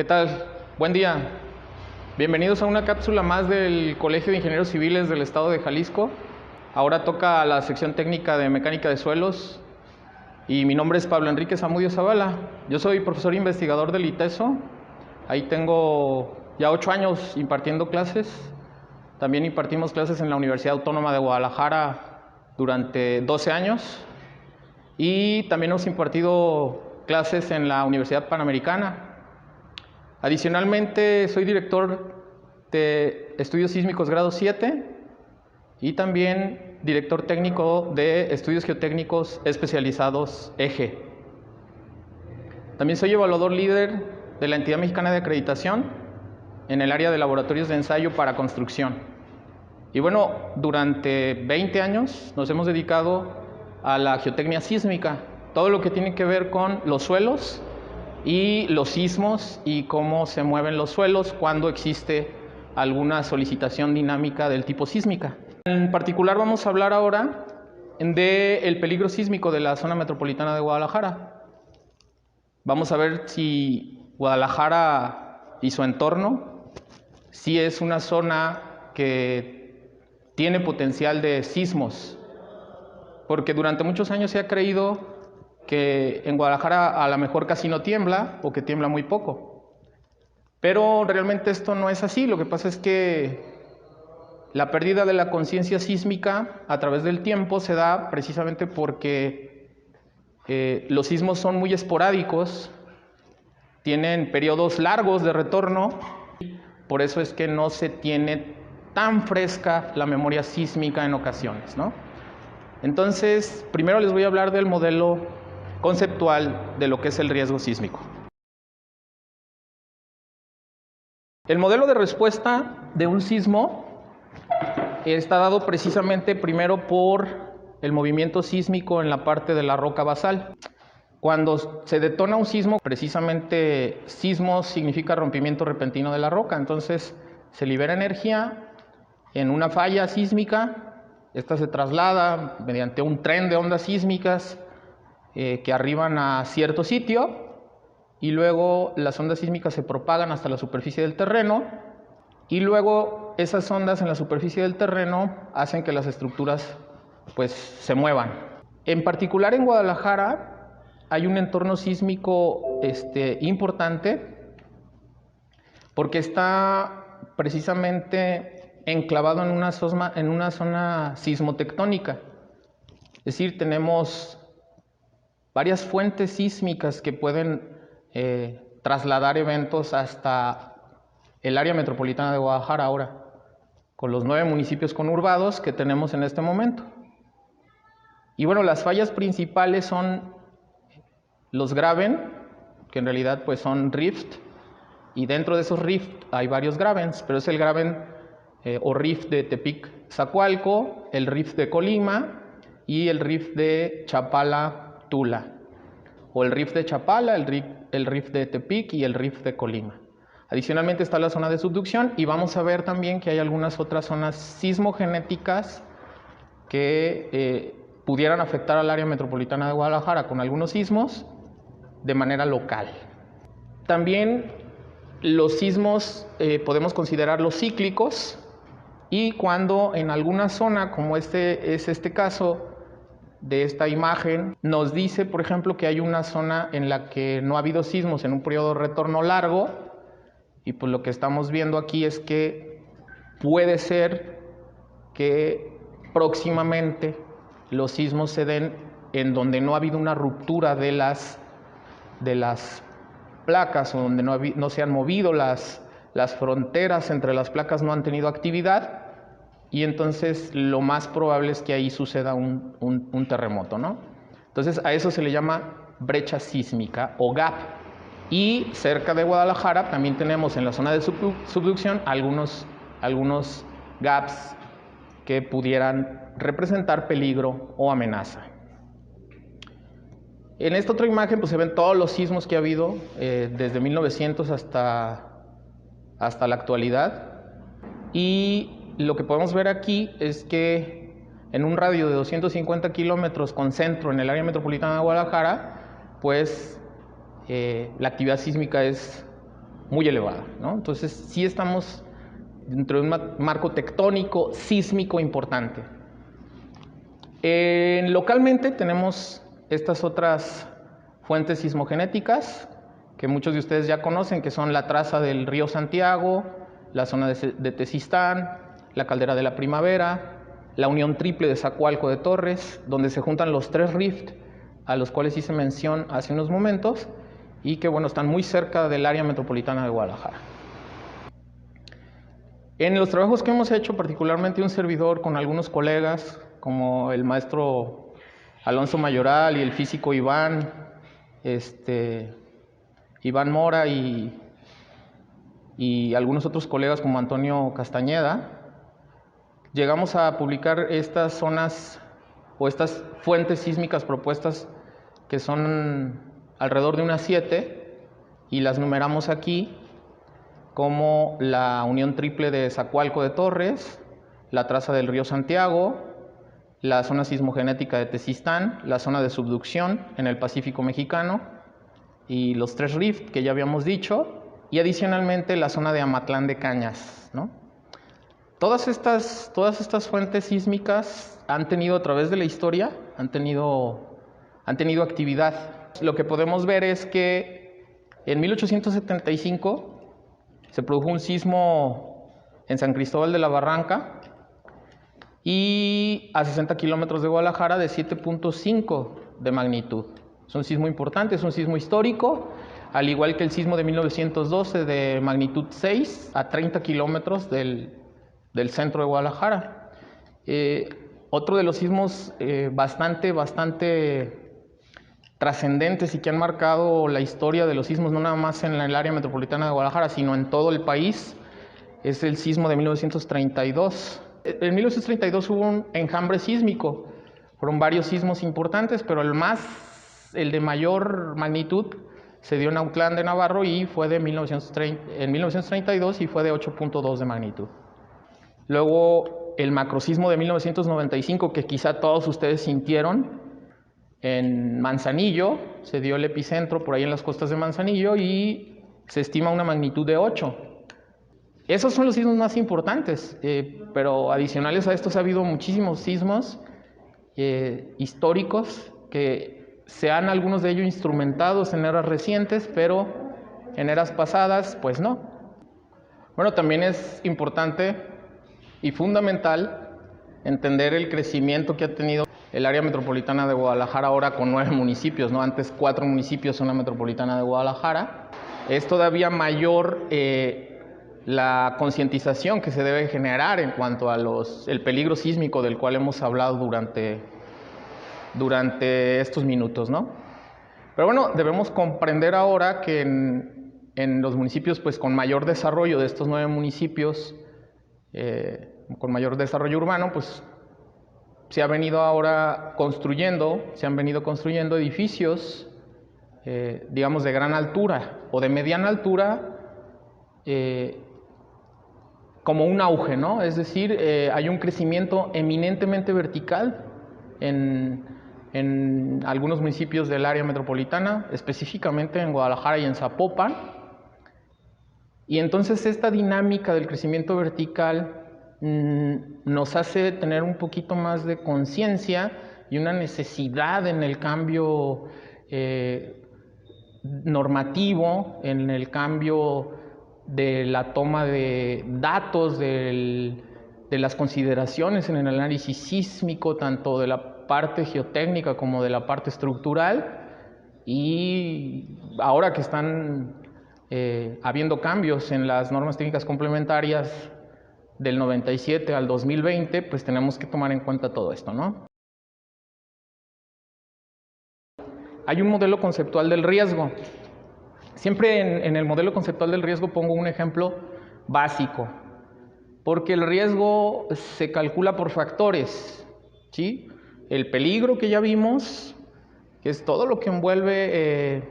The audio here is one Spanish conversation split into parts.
tal? Buen día. Bienvenidos a una cápsula más del Colegio de Ingenieros Civiles del Estado de Jalisco. Ahora toca la sección técnica de mecánica de suelos y mi nombre es Pablo Enrique Zamudio Zavala. Yo soy profesor investigador del ITESO. Ahí tengo ya 8 años impartiendo clases. También impartimos clases en la Universidad Autónoma de Guadalajara durante 12 años. Y también hemos impartido clases en la Universidad Panamericana. Adicionalmente, soy director de Estudios Sísmicos Grado 7 y también director técnico de Estudios Geotécnicos Especializados EGE. También soy evaluador líder de la Entidad Mexicana de Acreditación en el área de laboratorios de ensayo para construcción. Y bueno, durante 20 años nos hemos dedicado a la geotecnia sísmica, todo lo que tiene que ver con los suelos y los sismos y cómo se mueven los suelos cuando existe alguna solicitación dinámica del tipo sísmica. En particular vamos a hablar ahora del peligro sísmico de la zona metropolitana de Guadalajara. Vamos a ver si Guadalajara y su entorno sí es una zona que tiene potencial de sismos, porque durante muchos años se ha creído que en Guadalajara a lo mejor casi no tiembla o que tiembla muy poco. Pero realmente esto no es así. Lo que pasa es que la pérdida de la conciencia sísmica a través del tiempo se da precisamente porque los sismos son muy esporádicos, tienen periodos largos de retorno, por eso es que no se tiene tan fresca la memoria sísmica en ocasiones, ¿no? Entonces, primero les voy a hablar del modelo conceptual de lo que es el riesgo sísmico. El modelo de respuesta de un sismo está dado precisamente primero por el movimiento sísmico en la parte de la roca basal. Cuando se detona un sismo, precisamente sismo significa rompimiento repentino de la roca, entonces se libera energía en una falla sísmica, esta se traslada mediante un tren de ondas sísmicas que arriban a cierto sitio y luego las ondas sísmicas se propagan hasta la superficie del terreno y luego esas ondas en la superficie del terreno hacen que las estructuras pues se muevan. En particular en Guadalajara hay un entorno sísmico importante porque está precisamente enclavado en una zona sismotectónica, es decir, tenemos varias fuentes sísmicas que pueden trasladar eventos hasta el área metropolitana de Guadalajara ahora, con los 9 municipios conurbados que tenemos en este momento. Y bueno, las fallas principales son los graben, que en realidad pues son rift, y dentro de esos rift hay varios gravens, pero es el graben o rift de Tepic-Zacualco, el rift de Colima y el rift de Chapala-Tula, o el rift de Chapala, el rift de Tepic y el rift de Colima. Adicionalmente está la zona de subducción y vamos a ver también que hay algunas otras zonas sismogenéticas que pudieran afectar al área metropolitana de Guadalajara con algunos sismos de manera local. También los sismos podemos considerarlos cíclicos y cuando en alguna zona, como es este caso de esta imagen, nos dice, por ejemplo, que hay una zona en la que no ha habido sismos en un periodo de retorno largo, y pues lo que estamos viendo aquí es que puede ser que próximamente los sismos se den en donde no ha habido una ruptura de las placas, o donde no se han movido las fronteras entre las placas, no han tenido actividad, y entonces lo más probable es que ahí suceda un terremoto, ¿no? Entonces a eso se le llama brecha sísmica o gap. Y cerca de Guadalajara también tenemos en la zona de subducción algunos gaps que pudieran representar peligro o amenaza. En esta otra imagen pues se ven todos los sismos que ha habido desde 1900 hasta la actualidad, y lo que podemos ver aquí es que en un radio de 250 kilómetros con centro en el área metropolitana de Guadalajara, pues la actividad sísmica es muy elevada, ¿no? Entonces sí estamos dentro de un marco tectónico sísmico importante. Localmente tenemos estas otras fuentes sismogenéticas que muchos de ustedes ya conocen, que son la traza del río Santiago, la zona de Tezistán, la caldera de la Primavera, la unión triple de Zacualco de Torres, donde se juntan los 3 rift a los cuales hice mención hace unos momentos y que, bueno, están muy cerca del área metropolitana de Guadalajara. En los trabajos que hemos hecho, particularmente un servidor con algunos colegas, como el maestro Alonso Mayoral y el físico Iván Mora y algunos otros colegas como Antonio Castañeda, llegamos a publicar estas zonas o estas fuentes sísmicas propuestas, que son alrededor de unas 7, y las numeramos aquí como la unión triple de Zacualco de Torres, la traza del río Santiago, la zona sismogenética de Tezistán, la zona de subducción en el Pacífico mexicano y los 3 rift que ya habíamos dicho, y adicionalmente la zona de Amatlán de Cañas, ¿no? Todas estas fuentes sísmicas han tenido, a través de la historia, han tenido actividad. Lo que podemos ver es que en 1875 se produjo un sismo en San Cristóbal de la Barranca y a 60 kilómetros de Guadalajara, de 7.5 de magnitud. Es un sismo importante, es un sismo histórico, al igual que el sismo de 1912 de magnitud 6 a 30 kilómetros del centro de Guadalajara. Otro de los sismos bastante trascendentes y que han marcado la historia de los sismos, no nada más en el área metropolitana de Guadalajara, sino en todo el país, es el sismo de 1932. En 1932 hubo un enjambre sísmico, fueron varios sismos importantes, pero el de mayor magnitud se dio en Autlán de Navarro y fue en 1932 y fue de 8.2 de magnitud. Luego el macrosismo de 1995, que quizá todos ustedes sintieron, en Manzanillo, se dio el epicentro por ahí en las costas de Manzanillo y se estima una magnitud de 8. Esos son los sismos más importantes, pero adicionales a estos ha habido muchísimos sismos históricos que se han, algunos de ellos, instrumentados en eras recientes, pero en eras pasadas, pues no. Bueno, también es importante y fundamental entender el crecimiento que ha tenido el área metropolitana de Guadalajara, ahora con 9 municipios, ¿no? Antes 4 municipios en la metropolitana de Guadalajara. Es todavía mayor la concientización que se debe generar en cuanto a el peligro sísmico del cual hemos hablado durante estos minutos, ¿no? Pero bueno, debemos comprender ahora que en los municipios, pues, con mayor desarrollo de estos 9 municipios, con mayor desarrollo urbano, pues se han venido construyendo edificios, digamos, de gran altura o de mediana altura, como un auge, ¿no? Es decir, hay un crecimiento eminentemente vertical en algunos municipios del área metropolitana, específicamente en Guadalajara y en Zapopan. Y entonces esta dinámica del crecimiento vertical nos hace tener un poquito más de conciencia y una necesidad en el cambio normativo, en el cambio de la toma de datos, de las consideraciones en el análisis sísmico, tanto de la parte geotécnica como de la parte estructural. Y ahora que están habiendo cambios en las normas técnicas complementarias del 97 al 2020, pues tenemos que tomar en cuenta todo esto, ¿no? Hay un modelo conceptual del riesgo. Siempre en el modelo conceptual del riesgo pongo un ejemplo básico, porque el riesgo se calcula por factores, ¿sí? El peligro que ya vimos, que es todo lo que envuelve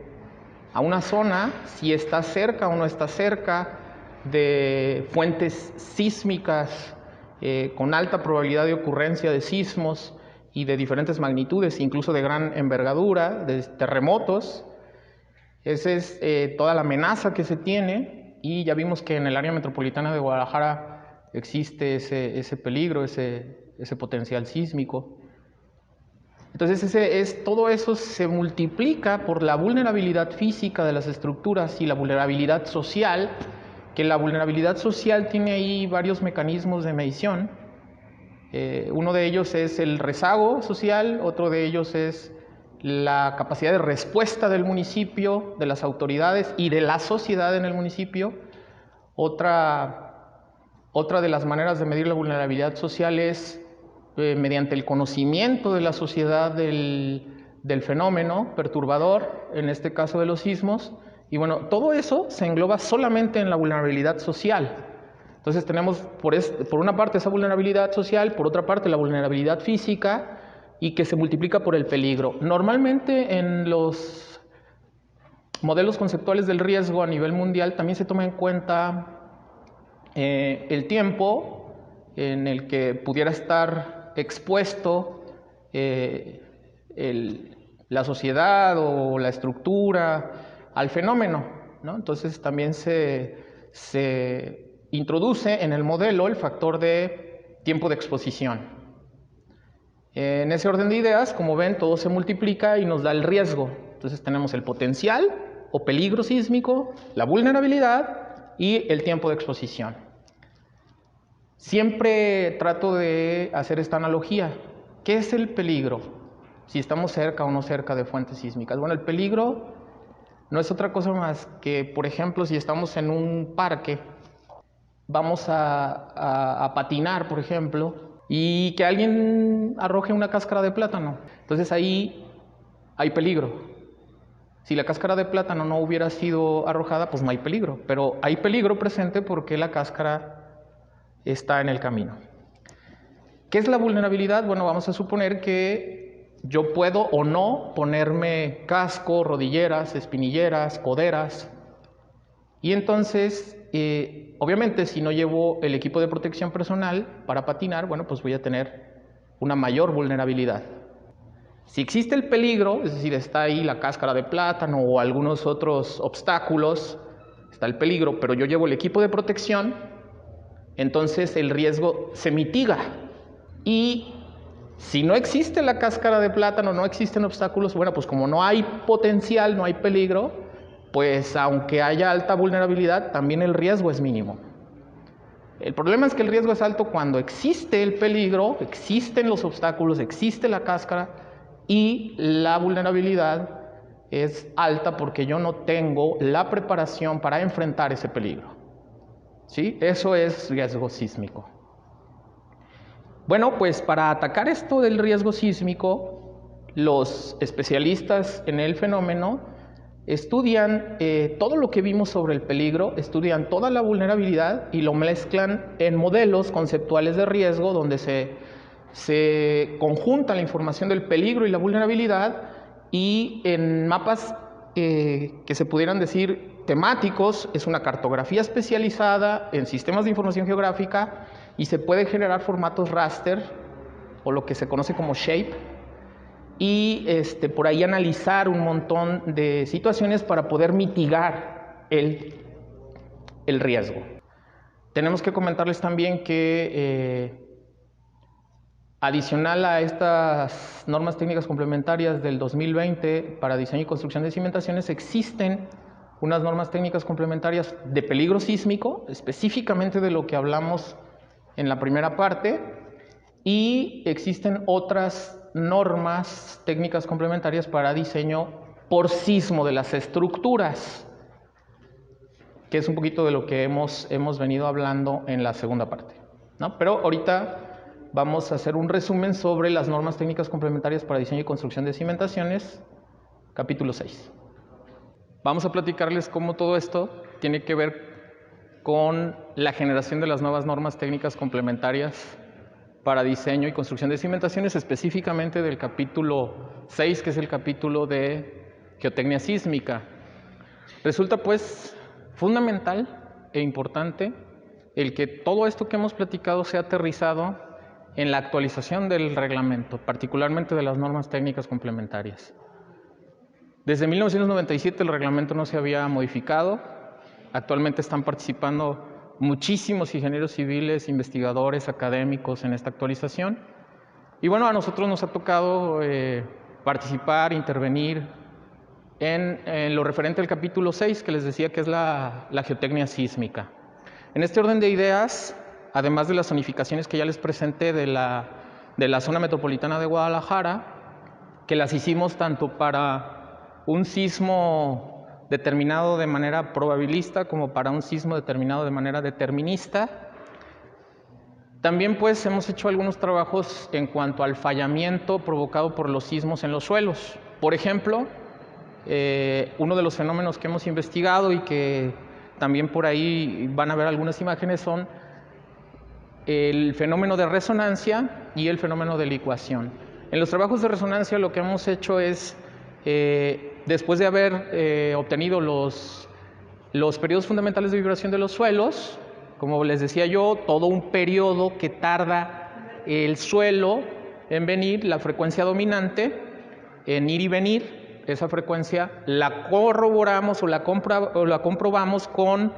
a una zona, si está cerca o no está cerca de fuentes sísmicas con alta probabilidad de ocurrencia de sismos y de diferentes magnitudes, incluso de gran envergadura, de terremotos. Esa es toda la amenaza que se tiene. y ya vimos que en el área metropolitana de Guadalajara existe ese peligro, ese potencial sísmico. Entonces todo eso se multiplica por la vulnerabilidad física de las estructuras y la vulnerabilidad social, que la vulnerabilidad social tiene ahí varios mecanismos de medición. Uno de ellos es el rezago social, otro de ellos es la capacidad de respuesta del municipio, de las autoridades y de la sociedad en el municipio. Otra de las maneras de medir la vulnerabilidad social es mediante el conocimiento de la sociedad del fenómeno perturbador, en este caso de los sismos. Y bueno, todo eso se engloba solamente en la vulnerabilidad social. Entonces tenemos por una parte esa vulnerabilidad social, por otra parte la vulnerabilidad física, y que se multiplica por el peligro. Normalmente en los modelos conceptuales del riesgo a nivel mundial también se toma en cuenta el tiempo en el que pudiera estar expuesto la sociedad o la estructura al fenómeno, ¿no? Entonces también se introduce en el modelo el factor de tiempo de exposición. En ese orden de ideas, como ven, todo se multiplica y nos da el riesgo. Entonces tenemos el potencial o peligro sísmico, la vulnerabilidad y el tiempo de exposición. Siempre trato de hacer esta analogía. ¿Qué es el peligro? Si estamos cerca o no cerca de fuentes sísmicas. Bueno, el peligro no es otra cosa más que, por ejemplo, si estamos en un parque, vamos a patinar, por ejemplo, y que alguien arroje una cáscara de plátano. Entonces ahí hay peligro. Si la cáscara de plátano no hubiera sido arrojada, pues no hay peligro. Pero hay peligro presente porque la cáscara está en el camino. ¿Qué es la vulnerabilidad? Bueno, vamos a suponer que yo puedo o no ponerme casco, rodilleras, espinilleras, coderas. Y entonces, obviamente, si no llevo el equipo de protección personal para patinar, bueno, pues voy a tener una mayor vulnerabilidad. Si existe el peligro, es decir, está ahí la cáscara de plátano o algunos otros obstáculos, está el peligro, pero yo llevo el equipo de protección, entonces el riesgo se mitiga. Y si no existe la cáscara de plátano, no existen obstáculos, bueno, pues como no hay potencial, no hay peligro, pues aunque haya alta vulnerabilidad, también el riesgo es mínimo. El problema es que el riesgo es alto cuando existe el peligro, existen los obstáculos, existe la cáscara y la vulnerabilidad es alta porque yo no tengo la preparación para enfrentar ese peligro. ¿Sí? Eso es riesgo sísmico. Bueno, pues para atacar esto del riesgo sísmico, los especialistas en el fenómeno estudian todo lo que vimos sobre el peligro, estudian toda la vulnerabilidad y lo mezclan en modelos conceptuales de riesgo donde se conjunta la información del peligro y la vulnerabilidad y en mapas que se pudieran decir temáticos, es una cartografía especializada en sistemas de información geográfica y se puede generar formatos raster o lo que se conoce como shape y por ahí analizar un montón de situaciones para poder mitigar el riesgo. Tenemos que comentarles también que adicional a estas normas técnicas complementarias del 2020 para diseño y construcción de cimentaciones, existen unas normas técnicas complementarias de peligro sísmico, específicamente de lo que hablamos en la primera parte, y existen otras normas técnicas complementarias para diseño por sismo de las estructuras, que es un poquito de lo que hemos venido hablando en la segunda parte, ¿no? Pero ahorita vamos a hacer un resumen sobre las normas técnicas complementarias para diseño y construcción de cimentaciones, capítulo 6. Vamos a platicarles cómo todo esto tiene que ver con la generación de las nuevas normas técnicas complementarias para diseño y construcción de cimentaciones, específicamente del capítulo 6, que es el capítulo de geotecnia sísmica. Resulta pues fundamental e importante el que todo esto que hemos platicado sea aterrizado en la actualización del reglamento, particularmente de las normas técnicas complementarias. Desde 1997 el reglamento no se había modificado, Actualmente están participando muchísimos ingenieros civiles, investigadores, académicos en esta actualización. Y bueno, a nosotros nos ha tocado participar, intervenir en lo referente al capítulo 6, que les decía que es la geotecnia sísmica. En este orden de ideas, además de las zonificaciones que ya les presenté de la zona metropolitana de Guadalajara, que las hicimos tanto para un sismo determinado de manera probabilista como para un sismo determinado de manera determinista, también pues hemos hecho algunos trabajos en cuanto al fallamiento provocado por los sismos en los suelos. Por ejemplo, uno de los fenómenos que hemos investigado y que también por ahí van a ver algunas imágenes son el fenómeno de resonancia y el fenómeno de licuación. En los trabajos de resonancia lo que hemos hecho es, después de haber obtenido los periodos fundamentales de vibración de los suelos, como les decía yo, todo un periodo que tarda el suelo en venir, la frecuencia dominante, en ir y venir. Esa frecuencia la corroboramos o la comprobamos con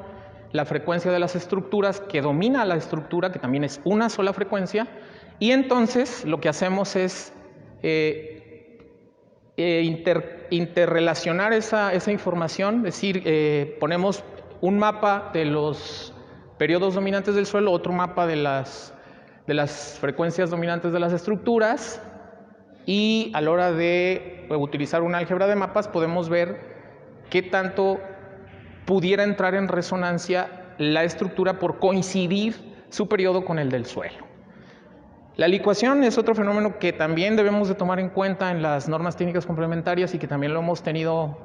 la frecuencia de las estructuras que domina la estructura, que también es una sola frecuencia, y entonces lo que hacemos es interrelacionar esa información, es decir, ponemos un mapa de los periodos dominantes del suelo, otro mapa de las frecuencias dominantes de las estructuras, y a la hora de utilizar una álgebra de mapas podemos ver qué tanto pudiera entrar en resonancia la estructura por coincidir su periodo con el del suelo. La licuación es otro fenómeno que también debemos de tomar en cuenta en las normas técnicas complementarias y que también lo hemos tenido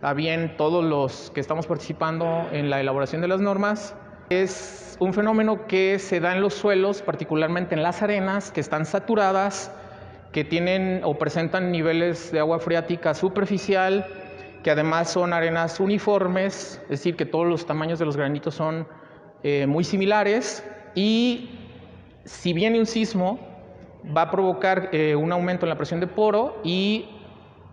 a bien todos los que estamos participando en la elaboración de las normas. Es un fenómeno que se da en los suelos, particularmente en las arenas que están saturadas, que tienen o presentan niveles de agua freática superficial, que además son arenas uniformes, es decir, que todos los tamaños de los granitos son muy similares, y si viene un sismo va a provocar un aumento en la presión de poro y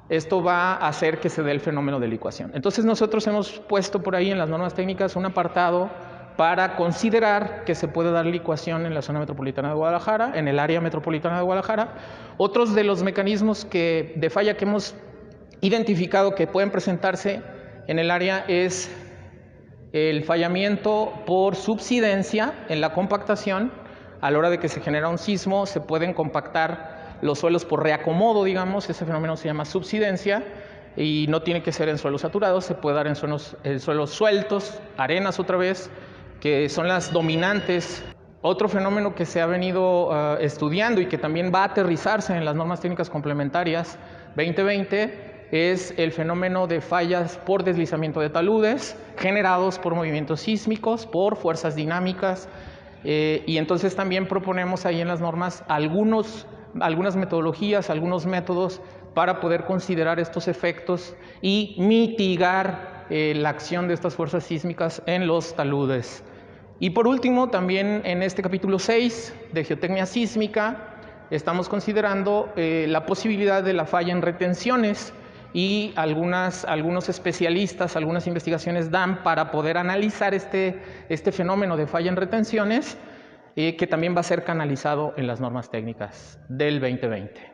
esto va a hacer que se dé el fenómeno de licuación. Entonces nosotros hemos puesto por ahí en las normas técnicas un apartado para considerar que se puede dar licuación en la zona metropolitana de Guadalajara, en el área metropolitana de Guadalajara. Otros de los mecanismos de falla que hemos identificado que pueden presentarse en el área es el fallamiento por subsidencia en la compactación. A la hora de que se genera un sismo se pueden compactar los suelos por reacomodo, digamos, ese fenómeno se llama subsidencia, y no tiene que ser en suelos saturados, se puede dar en suelos sueltos, arenas otra vez, que son las dominantes. Otro fenómeno que se ha venido estudiando y que también va a aterrizarse en las normas técnicas complementarias 2020 es el fenómeno de fallas por deslizamiento de taludes generados por movimientos sísmicos, por fuerzas dinámicas, y entonces también proponemos ahí en las normas algunas metodologías, algunos métodos para poder considerar estos efectos y mitigar la acción de estas fuerzas sísmicas en los taludes. Y por último, también en este capítulo 6 de geotecnia sísmica estamos considerando la posibilidad de la falla en retenciones, y algunos especialistas, algunas investigaciones dan para poder analizar este fenómeno de falla en retenciones, que también va a ser canalizado en las normas técnicas del 2020.